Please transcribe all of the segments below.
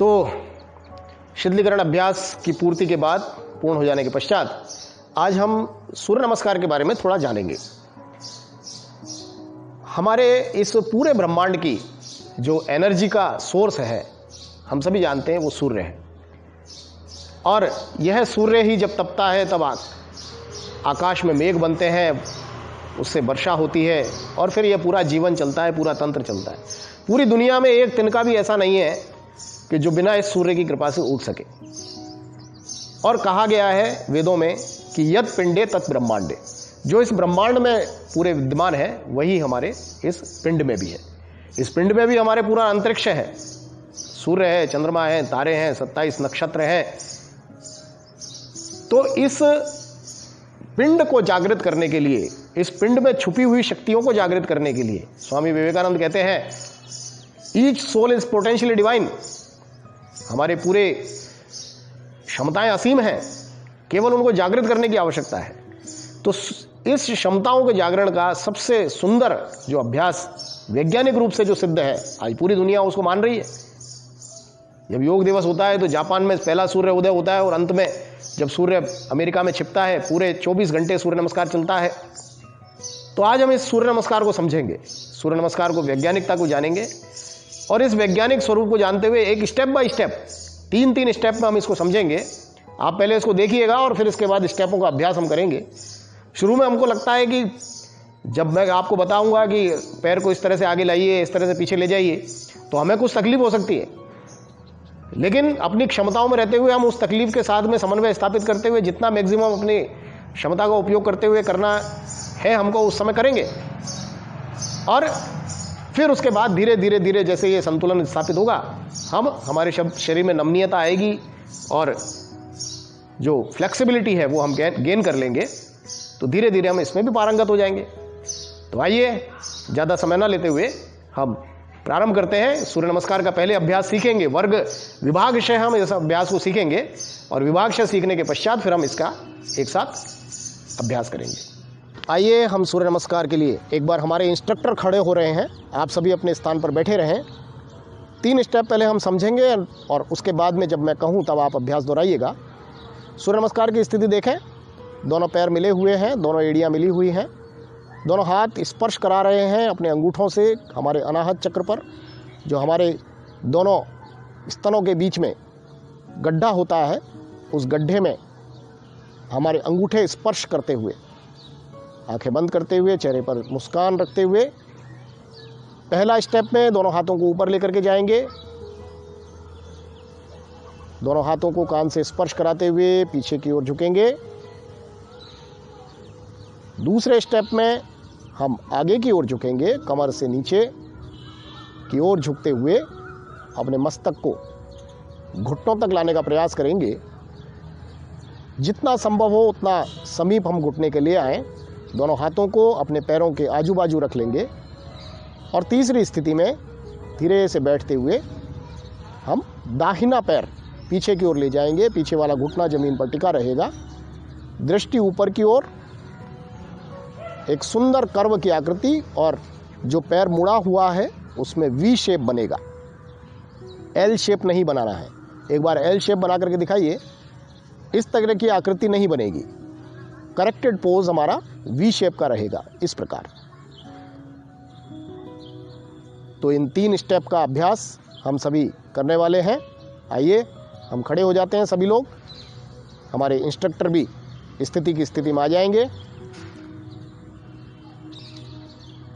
तो शिथिलीकरण अभ्यास की पूर्ति के बाद, पूर्ण हो जाने के पश्चात, आज हम सूर्य नमस्कार के बारे में थोड़ा जानेंगे। हमारे इस पूरे ब्रह्मांड की जो एनर्जी का सोर्स है, हम सभी जानते हैं, वो सूर्य है। और यह सूर्य ही जब तपता है तब आकाश में मेघ बनते हैं, उससे वर्षा होती है, और फिर यह पूरा जीवन चलता है, पूरा तंत्र चलता है। पूरी दुनिया में एक तिनका भी ऐसा नहीं है कि जो बिना इस सूर्य की कृपा से उठ सके। और कहा गया है वेदों में कि यद पिंडे तत् ब्रह्मांडे, जो इस ब्रह्मांड में पूरे विद्यमान है वही हमारे इस पिंड में भी है। इस पिंड में भी हमारे पूरा अंतरिक्ष है, सूर्य है, चंद्रमा है, तारे हैं, 27 नक्षत्र हैं। तो इस पिंड को जागृत करने के लिए, इस पिंड में छुपी हुई शक्तियों को जागृत करने के लिए, स्वामी विवेकानंद कहते हैं each soul is potentially divine. हमारे पूरे क्षमताएं असीम हैं, केवल उनको जागृत करने की आवश्यकता है। तो इस क्षमताओं के जागरण का सबसे सुंदर जो अभ्यास वैज्ञानिक रूप से जो सिद्ध है, आज पूरी दुनिया उसको मान रही है। जब योग दिवस होता है तो जापान में पहला सूर्य उदय होता है, और अंत में जब सूर्य अमेरिका में छिपता है, पूरे 24 घंटे सूर्य नमस्कार चलता है। तो आज हम इस सूर्य नमस्कार को समझेंगे, सूर्य नमस्कार को, वैज्ञानिकता को जानेंगे, और इस वैज्ञानिक स्वरूप को जानते हुए एक स्टेप बाय स्टेप, 3 स्टेप में हम इसको समझेंगे। आप पहले इसको देखिएगा और फिर इसके बाद स्टेपों का अभ्यास हम करेंगे। शुरू में हमको लगता है कि जब मैं आपको बताऊंगा कि पैर को इस तरह से आगे लाइए, इस तरह से पीछे ले जाइए, तो हमें कुछ तकलीफ हो सकती है, लेकिन अपनी क्षमताओं में रहते हुए हम उस तकलीफ के साथ में समन्वय स्थापित करते हुए जितना मैक्सिमम अपनी क्षमता का उपयोग करते हुए करना है हमको, उस समय करेंगे। और फिर उसके बाद धीरे धीरे धीरे जैसे ये संतुलन स्थापित होगा, हमारे शरीर में नमनीयता आएगी और जो फ्लेक्सिबिलिटी है वो हम गेन कर लेंगे, तो धीरे धीरे हम इसमें भी पारंगत हो जाएंगे। तो आइए ज़्यादा समय ना लेते हुए हम प्रारंभ करते हैं। सूर्य नमस्कार का पहले अभ्यास सीखेंगे, वर्ग विभागशः हम इस अभ्यास को सीखेंगे, और विभागशः सीखने के पश्चात फिर हम इसका एक साथ अभ्यास करेंगे। आइए हम सूर्य नमस्कार के लिए एक बार हमारे इंस्ट्रक्टर खड़े हो रहे हैं, आप सभी अपने स्थान पर बैठे रहें। 3 स्टेप पहले हम समझेंगे और उसके बाद में जब मैं कहूँ तब आप अभ्यास दोहराइएगा। सूर्य नमस्कार की स्थिति देखें, दोनों पैर मिले हुए हैं, दोनों एड़ियाँ मिली हुई हैं, दोनों हाथ स्पर्श करा रहे हैं अपने अंगूठों से हमारे अनाहत चक्र पर। जो हमारे दोनों स्तनों के बीच में गड्ढा होता है, उस गड्ढे में हमारे अंगूठे स्पर्श करते हुए, आंखें बंद करते हुए, चेहरे पर मुस्कान रखते हुए, पहला स्टेप में दोनों हाथों को ऊपर लेकर के जाएंगे, दोनों हाथों को कान से स्पर्श कराते हुए पीछे की ओर झुकेंगे। दूसरे स्टेप में हम आगे की ओर झुकेंगे, कमर से नीचे की ओर झुकते हुए अपने मस्तक को घुटनों तक लाने का प्रयास करेंगे। जितना संभव हो उतना समीप हम घुटने के लिए आएँ। दोनों हाथों को अपने पैरों के आजू बाजू रख लेंगे, और तीसरी स्थिति में धीरे से बैठते हुए हम दाहिना पैर पीछे की ओर ले जाएंगे, पीछे वाला घुटना जमीन पर टिका रहेगा, दृष्टि ऊपर की ओर, एक सुंदर कर्व की आकृति, और जो पैर मुड़ा हुआ है उसमें वी शेप बनेगा, एल शेप नहीं बनाना है। एक बार एल शेप बना करके दिखाइए, इस तरह की आकृति नहीं बनेगी, करेक्टेड पोज हमारा वी शेप का रहेगा, इस प्रकार। तो इन 3 स्टेप का अभ्यास हम सभी करने वाले हैं। आइए हम खड़े हो जाते हैं सभी लोग, हमारे इंस्ट्रक्टर भी स्थिति में आ जाएंगे।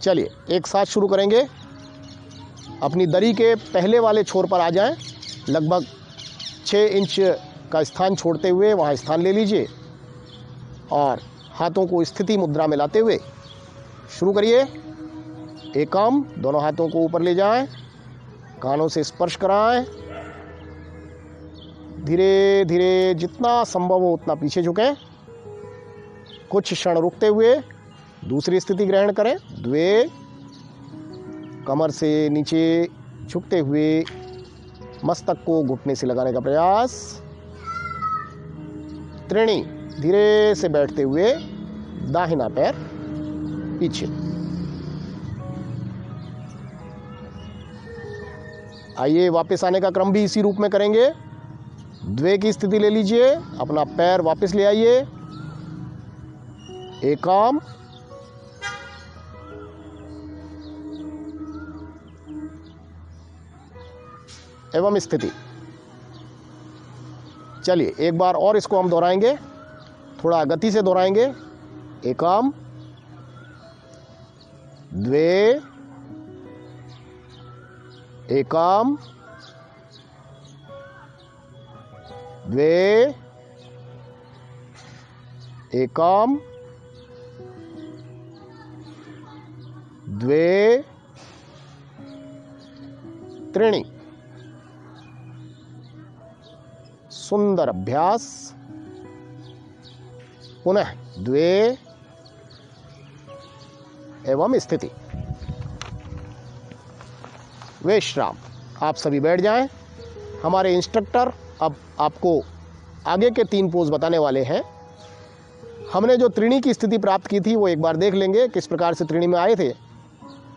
चलिए एक साथ शुरू करेंगे। अपनी दरी के पहले वाले छोर पर आ जाएं, लगभग 6 इंच का स्थान छोड़ते हुए वहाँ स्थान ले लीजिए, और हाथों को स्थिति मुद्रा में लाते हुए शुरू करिए। एकम, दोनों हाथों को ऊपर ले जाएं, कानों से स्पर्श कराएं, धीरे धीरे जितना संभव हो उतना पीछे झुकें, कुछ क्षण रुकते हुए दूसरी स्थिति ग्रहण करें। द्वे, कमर से नीचे झुकते हुए मस्तक को घुटने से लगाने का प्रयास। त्रिणी, धीरे से बैठते हुए दाहिना पैर पीछे। आइए वापस आने का क्रम भी इसी रूप में करेंगे। द्वे की स्थिति ले लीजिए, अपना पैर वापस ले आइए, एकाम, एवं स्थिति। चलिए एक बार और इसको हम दोहराएंगे, थोड़ा गति से दोहराएंगे। एकाम, द्वे, एकाम, द्वे, एकाम, द्वे, त्रीणि। सुंदर अभ्यास। पुनः द्वे एवं स्थिति। विश्राम। आप सभी बैठ जाएं। हमारे इंस्ट्रक्टर अब आपको आगे के 3 पोज बताने वाले हैं। हमने जो त्रिणी की स्थिति प्राप्त की थी वो एक बार देख लेंगे, किस प्रकार से त्रिणी में आए थे।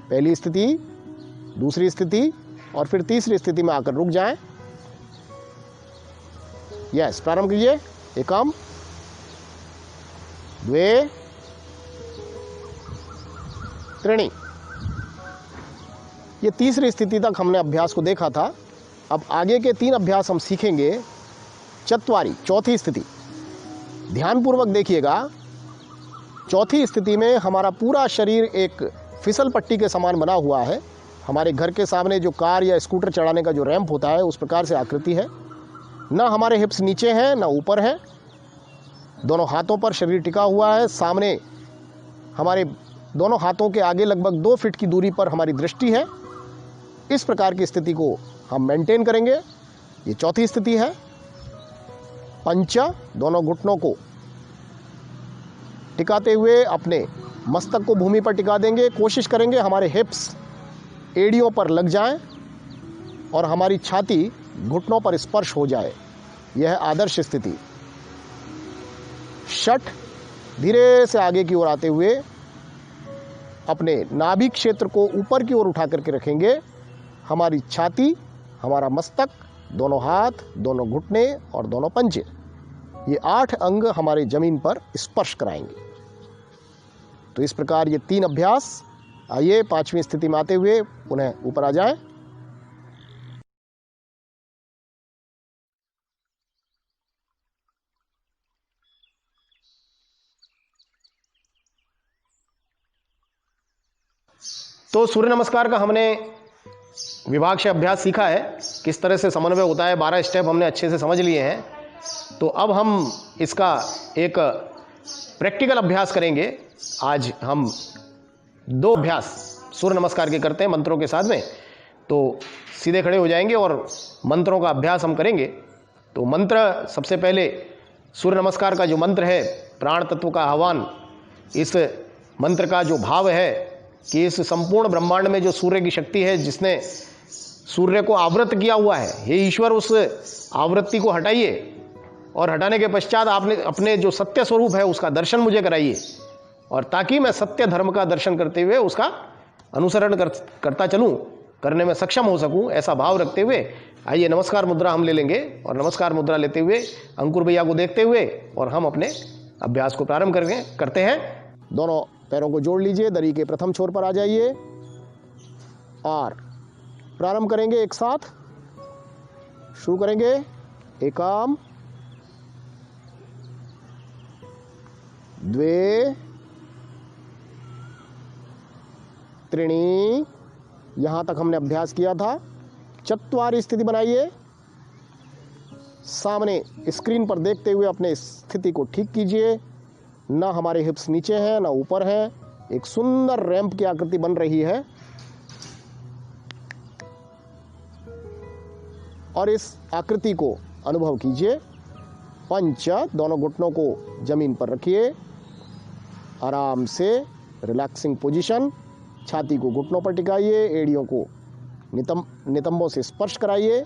पहली स्थिति, दूसरी स्थिति और फिर तीसरी स्थिति में आकर रुक जाएं। यस, प्रारंभ कीजिए। एकम, द्वे, त्रीणि। ये तीसरी स्थिति तक हमने अभ्यास को देखा था। अब आगे के 3 अभ्यास हम सीखेंगे। चत्वारी, चौथी स्थिति। ध्यानपूर्वक देखिएगा। चौथी स्थिति में हमारा पूरा शरीर एक फिसल पट्टी के समान बना हुआ है। हमारे घर के सामने जो कार या स्कूटर चढ़ाने का जो रैंप होता है उस प्रकार से आकृति है। ना हमारे हिप्स नीचे हैं ना ऊपर है, दोनों हाथों पर शरीर टिका हुआ है। सामने हमारे दोनों हाथों के आगे लगभग 2 फीट की दूरी पर हमारी दृष्टि है। इस प्रकार की स्थिति को हम मेंटेन करेंगे। ये चौथी स्थिति है। पंचा, दोनों घुटनों को टिकाते हुए अपने मस्तक को भूमि पर टिका देंगे। कोशिश करेंगे हमारे हिप्स एड़ियों पर लग जाएं और हमारी छाती घुटनों पर स्पर्श हो जाए। यह आदर्श स्थिति। षट, धीरे से आगे की ओर आते हुए अपने नाभि क्षेत्र को ऊपर की ओर उठा करके रखेंगे। हमारी छाती, हमारा मस्तक, दोनों हाथ, दोनों घुटने और दोनों पंजे, ये 8 अंग हमारे जमीन पर स्पर्श कराएंगे। तो इस प्रकार ये 3 अभ्यास। आइए 5वीं स्थिति में आते हुए पुनः ऊपर आ जाएं। तो सूर्य नमस्कार का हमने विभाग से अभ्यास सीखा है, किस तरह से समन्वय होता है। 12 स्टेप हमने अच्छे से समझ लिए हैं। तो अब हम इसका एक प्रैक्टिकल अभ्यास करेंगे। आज हम 2 अभ्यास सूर्य नमस्कार के करते हैं मंत्रों के साथ में। तो सीधे खड़े हो जाएंगे और मंत्रों का अभ्यास हम करेंगे। तो मंत्र, सबसे पहले सूर्य नमस्कार का जो मंत्र है, प्राण तत्व का आह्वान। इस मंत्र का जो भाव है कि इस संपूर्ण ब्रह्मांड में जो सूर्य की शक्ति है, जिसने सूर्य को आवृत किया हुआ है, हे ईश्वर उस आवृत्ति को हटाइए और हटाने के पश्चात आपने अपने जो सत्य स्वरूप है उसका दर्शन मुझे कराइए, और ताकि मैं सत्य धर्म का दर्शन करते हुए उसका अनुसरण करता चलूं, करने में सक्षम हो सकूं, ऐसा भाव रखते हुए आइए नमस्कार मुद्रा हम ले लेंगे। और नमस्कार मुद्रा लेते हुए अंकुर भैया को देखते हुए और हम अपने अभ्यास को प्रारंभ करते हैं। दोनों पैरों को जोड़ लीजिए, दरी के प्रथम छोर पर आ जाइए और प्रारंभ करेंगे। एक साथ शुरू करेंगे। एकाम, द्वे, त्रीणि, यहां तक हमने अभ्यास किया था। चत्वारी स्थिति बनाइए। सामने स्क्रीन पर देखते हुए अपने स्थिति को ठीक कीजिए। ना हमारे हिप्स नीचे हैं ना ऊपर हैं, एक सुंदर रैंप की आकृति बन रही है। और इस आकृति को अनुभव कीजिए। पंच, दोनों घुटनों को जमीन पर रखिए, आराम से रिलैक्सिंग पोजीशन। छाती को घुटनों पर टिकाइए, एड़ियों को नितंबों से स्पर्श कराइए,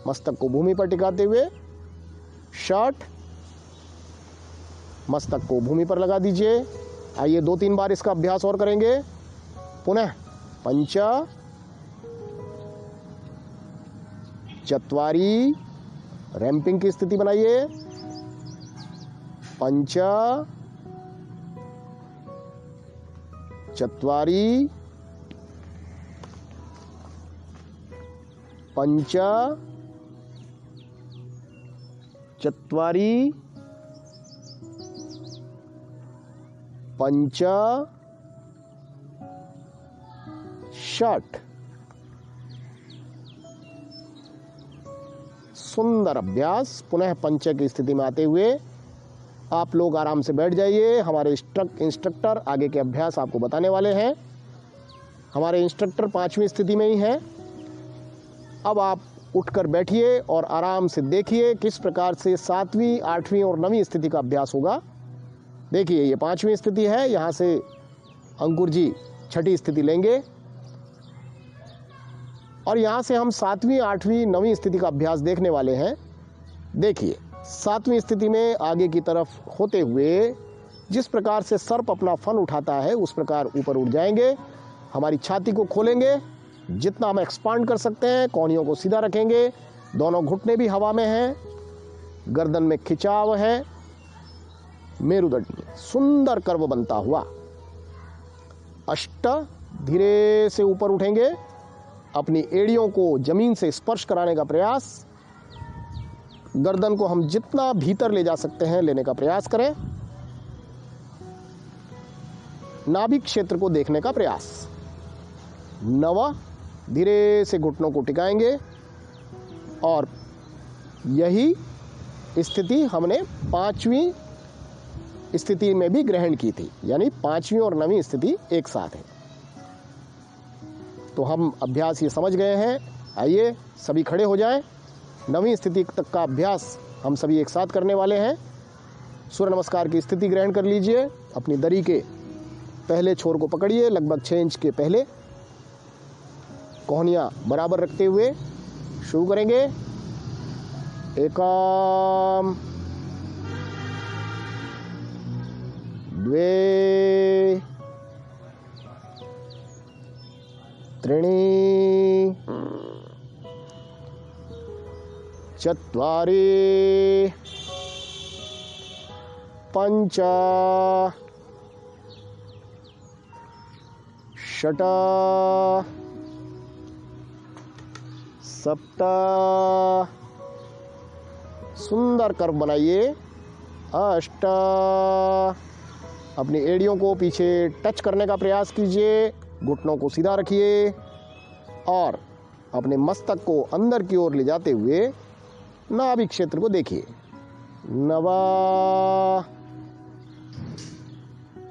मस्तक को भूमि पर टिकाते हुए। षट, मस्तक को भूमि पर लगा दीजिए। आइए 2-3 बार इसका अभ्यास और करेंगे। पुनः पंच, चत्वारी, रैंपिंग की स्थिति बनाइए, पंच, चत्वारी, पंच, चत्वारी, पंच, षट। सुंदर अभ्यास। पुनः पंच की स्थिति में आते हुए आप लोग आराम से बैठ जाइए। हमारे इंस्ट्रक्टर आगे के अभ्यास आपको बताने वाले हैं। हमारे इंस्ट्रक्टर 5वीं स्थिति में ही हैं। अब आप उठकर बैठिए और आराम से देखिए किस प्रकार से 7वीं, 8वीं और 9वीं स्थिति का अभ्यास होगा। देखिए ये 5वीं स्थिति है। यहाँ से अंकुर जी 6ठी स्थिति लेंगे और यहाँ से हम 7वीं, 8वीं, 9वीं स्थिति का अभ्यास देखने वाले हैं। देखिए 7वीं स्थिति में आगे की तरफ होते हुए जिस प्रकार से सर्प अपना फन उठाता है उस प्रकार ऊपर उठ जाएंगे। हमारी छाती को खोलेंगे, जितना हम एक्सपांड कर सकते हैं। कोहनियों को सीधा रखेंगे, दोनों घुटने भी हवा में हैं, गर्दन में खिंचाव है, मेरुदंड में सुंदर कर्व बनता हुआ। अष्ट, धीरे से ऊपर उठेंगे, अपनी एड़ियों को जमीन से स्पर्श कराने का प्रयास। गर्दन को हम जितना भीतर ले जा सकते हैं लेने का प्रयास करें। नाभिक क्षेत्र को देखने का प्रयास। नव, धीरे से घुटनों को टिकाएंगे और यही स्थिति हमने 5वीं स्थिति में भी ग्रहण की थी, यानी 5वीं और 9वीं स्थिति एक साथ है। तो हम अभ्यास ये समझ गए हैं। आइए सभी खड़े हो जाएं। 9वीं स्थिति तक का अभ्यास हम सभी एक साथ करने वाले हैं। सूर्य नमस्कार की स्थिति ग्रहण कर लीजिए। अपनी दरी के पहले छोर को पकड़िए, लगभग 6 इंच के पहले, कोहनियाँ बराबर रखते हुए शुरू करेंगे। एकम, द्वे, त्रीणि, चत्वारि, पंच, षट, सप्त। सुंदर कर्व बनाइए। अष्ट, अपनी एड़ियों को पीछे टच करने का प्रयास कीजिए, घुटनों को सीधा रखिए और अपने मस्तक को अंदर की ओर ले जाते हुए नाभिक क्षेत्र को देखिए। नवा।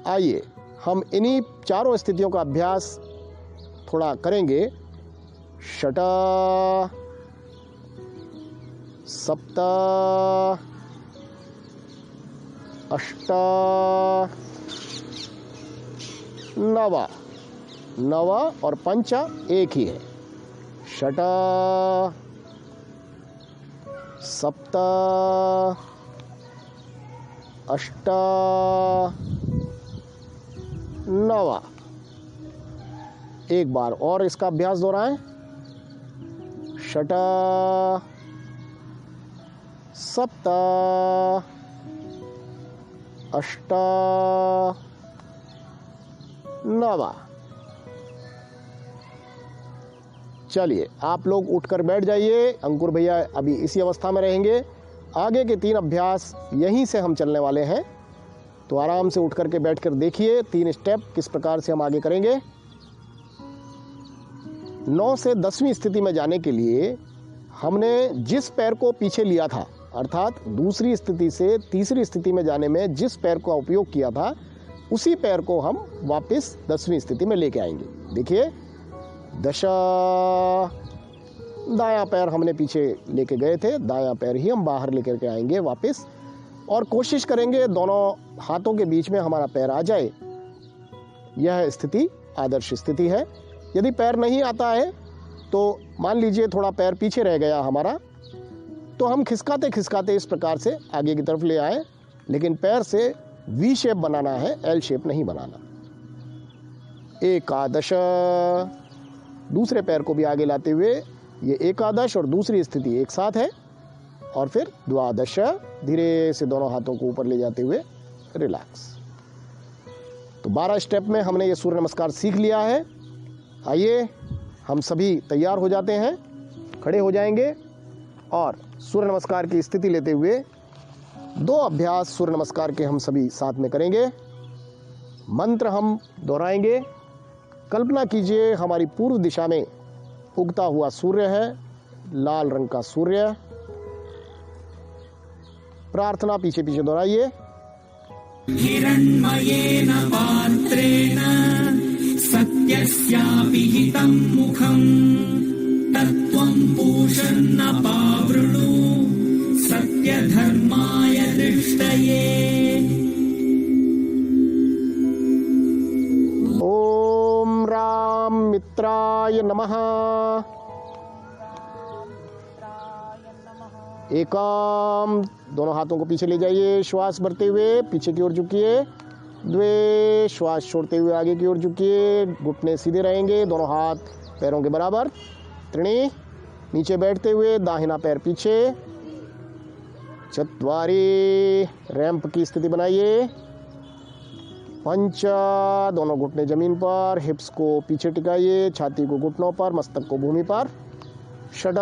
आइए हम इन्हीं चारों स्थितियों का अभ्यास थोड़ा करेंगे। षट, सप्त, अष्ट, नव। नव और पंच एक ही है। षट, सप्त, अष्ट, नव। एक बार और इसका अभ्यास दोहराएं। षट, सप्त, अष्ट, नव। चलिए आप लोग उठकर बैठ जाइए। अंकुर भैया अभी इसी अवस्था में रहेंगे। आगे के 3 अभ्यास यहीं से हम चलने वाले हैं, तो आराम से उठ करके बैठ कर देखिए 3 स्टेप किस प्रकार से हम आगे करेंगे। 9 से 10वीं स्थिति में जाने के लिए हमने जिस पैर को पीछे लिया था, अर्थात दूसरी स्थिति से तीसरी स्थिति में जाने में जिस पैर का उपयोग किया था उसी पैर को हम वापस 10वीं स्थिति में लेके आएंगे। देखिए, दशा, दायां पैर हमने पीछे लेके गए थे, दायां पैर ही हम बाहर लेकर के आएंगे वापस और कोशिश करेंगे दोनों हाथों के बीच में हमारा पैर आ जाए। यह स्थिति आदर्श स्थिति है। यदि पैर नहीं आता है तो मान लीजिए थोड़ा पैर पीछे रह गया हमारा, तो हम खिसकाते खिसकाते इस प्रकार से आगे की तरफ ले आए, लेकिन पैर से वी शेप बनाना है, एल शेप नहीं बनाना। एकादश, दूसरे पैर को भी आगे लाते हुए ये एकादश और दूसरी स्थिति एक साथ है, और फिर द्वादश, धीरे से दोनों हाथों को ऊपर ले जाते हुए रिलैक्स। तो 12 स्टेप में हमने ये सूर्य नमस्कार सीख लिया है। आइए हम सभी तैयार हो जाते हैं, खड़े हो जाएंगे और सूर्य नमस्कार की स्थिति लेते हुए 2 अभ्यास सूर्य नमस्कार के हम सभी साथ में करेंगे। मंत्र हम दोहराएंगे। कल्पना कीजिए हमारी पूर्व दिशा में उगता हुआ सूर्य है, लाल रंग का सूर्य। प्रार्थना पीछे पीछे दोहराइए। हिरण्मयेन पात्रेण सत्यस्यापिहितं मुखं तत्त्वं पूषन्नपावृणु सत्यधर्माय दृष्टये। ओम राम मित्राय नमः। एकाम, दोनों हाथों को पीछे ले जाइए, श्वास भरते हुए पीछे की ओर झुकिए। द्वे, श्वास छोड़ते हुए आगे की ओर झुकिए, घुटने सीधे रहेंगे, दोनों हाथ पैरों के बराबर। त्रिणी, नीचे बैठते हुए दाहिना पैर पीछे। चत्वारी, रैंप की स्थिति बनाइए। पंच, दोनों घुटने जमीन पर, हिप्स को पीछे टिकाइए, छाती को घुटनों पर, मस्तक को भूमि पर। षड,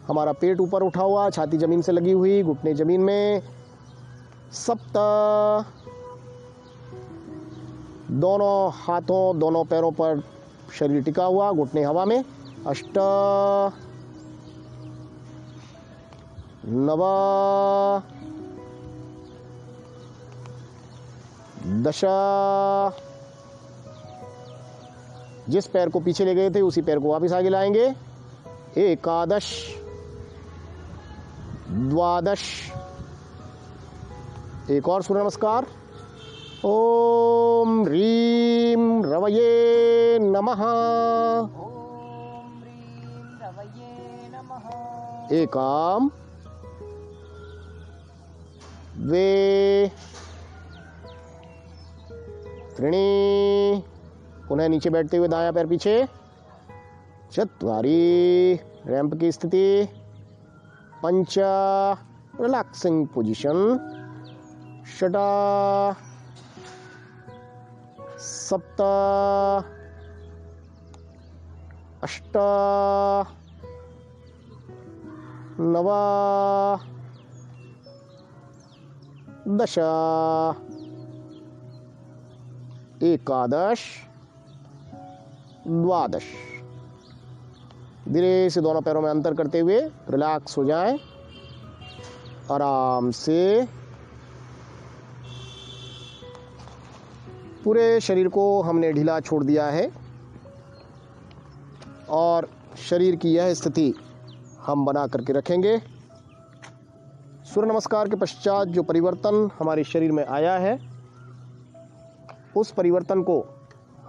हमारा पेट ऊपर उठा हुआ, छाती जमीन से लगी हुई, घुटने जमीन में। सप्त, दोनों हाथों दोनों पैरों पर शरीर टिका हुआ, घुटने हवा में। अष्ट, नव, दश, जिस पैर को पीछे ले गए थे उसी पैर को वापस आगे लाएंगे। एकादश, द्वादश। एक और सूर्य नमस्कार। ओम ह्रीं रवये नमः। ओम ह्रीं रवये नमः। एकाम, द्वे, त्रीणि, पुनः नीचे बैठते हुए दायां पैर पीछे। चत्वारी, रैंप की स्थिति। पंच, रिलैक्सिंग पोजीशन। षड, सप्त, अष्ट, नव, दश, एकादश, द्वादश। धीरे से दोनों पैरों में अंतर करते हुए रिलैक्स हो जाएं, आराम से। पूरे शरीर को हमने ढीला छोड़ दिया है और शरीर की यह स्थिति हम बना करके रखेंगे। सूर्य नमस्कार के पश्चात जो परिवर्तन हमारे शरीर में आया है, उस परिवर्तन को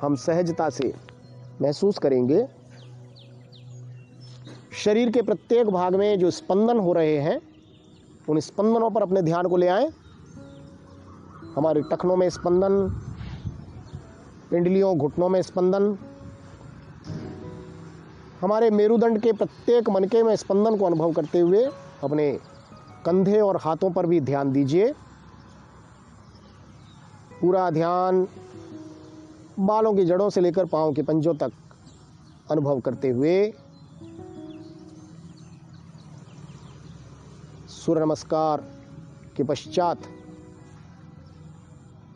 हम सहजता से महसूस करेंगे। शरीर के प्रत्येक भाग में जो स्पंदन हो रहे हैं, उन स्पंदनों पर अपने ध्यान को ले आएं। हमारे टखनों में स्पंदन, पिंडलियों घुटनों में स्पंदन, हमारे मेरुदंड के प्रत्येक मनके में स्पंदन को अनुभव करते हुए अपने कंधे और हाथों पर भी ध्यान दीजिए। पूरा ध्यान बालों की जड़ों से लेकर पांव के पंजों तक अनुभव करते हुए सूर्य नमस्कार के पश्चात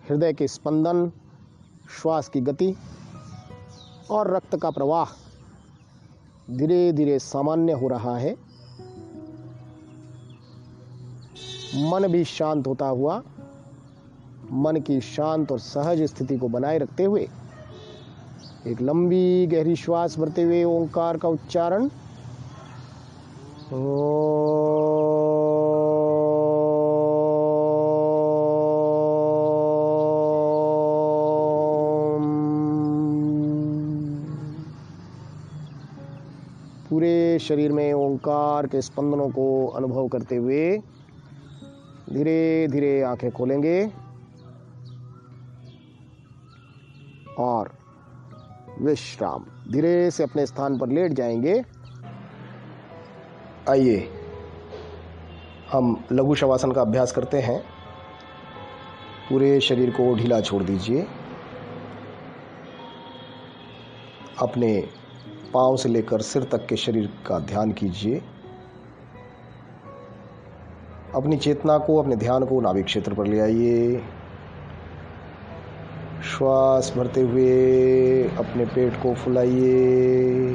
हृदय के स्पंदन, श्वास की गति और रक्त का प्रवाह धीरे धीरे सामान्य हो रहा है। मन भी शांत होता हुआ, मन की शांत और सहज स्थिति को बनाए रखते हुए एक लंबी गहरी श्वास भरते हुए ओंकार का उच्चारण। पूरे शरीर में ओंकार के स्पंदनों को अनुभव करते हुए धीरे धीरे आंखें खोलेंगे और विश्राम। धीरे से अपने स्थान पर लेट जाएंगे। आइए हम लघु शवासन का अभ्यास करते हैं। पूरे शरीर को ढीला छोड़ दीजिए। अपने पांव से लेकर सिर तक के शरीर का ध्यान कीजिए। अपनी चेतना को, अपने ध्यान को नाभिक क्षेत्र पर ले आइए। श्वास भरते हुए अपने पेट को फुलाइए।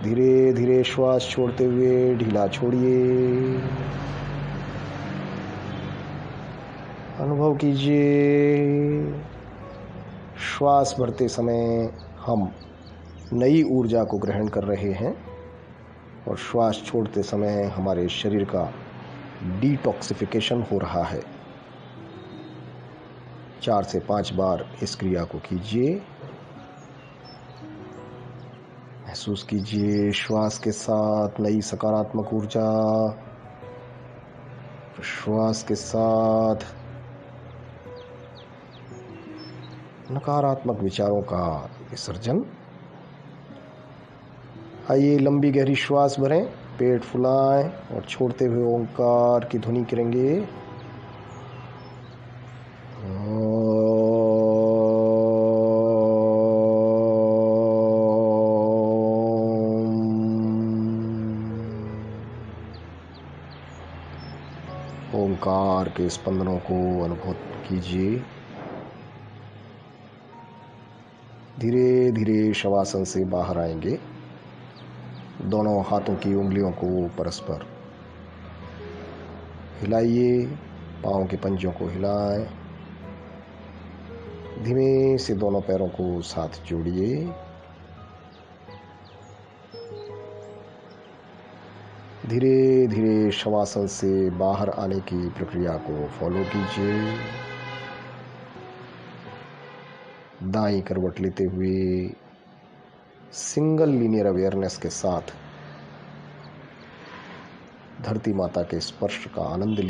धीरे धीरे श्वास छोड़ते हुए ढीला छोड़िए। अनुभव कीजिए, श्वास भरते समय हम नई ऊर्जा को ग्रहण कर रहे हैं और श्वास छोड़ते समय हमारे शरीर का डिटॉक्सिफिकेशन हो रहा है। 4 से 5 बार इस क्रिया को कीजिए। महसूस कीजिए श्वास के साथ नई सकारात्मक ऊर्जा, श्वास के साथ नकारात्मक विचारों का विसर्जन। आइए लंबी गहरी श्वास भरें, पेट फुलाएं और छोड़ते हुए ओंकार की ध्वनि करेंगे। ओंकार के स्पंदनों को अनुभव कीजिए। धीरे धीरे शवासन से बाहर आएंगे। दोनों हाथों की उंगलियों को परस्पर हिलाइए। पांव के पंजों को हिलाएं। धीमे से दोनों पैरों को साथ जोड़िए। धीरे धीरे शवासन से बाहर आने की प्रक्रिया को फॉलो कीजिए। दाईं करवट लेते हुए सिंगल लीनियर अवेयरनेस के साथ धरती माता के स्पर्श का आनंद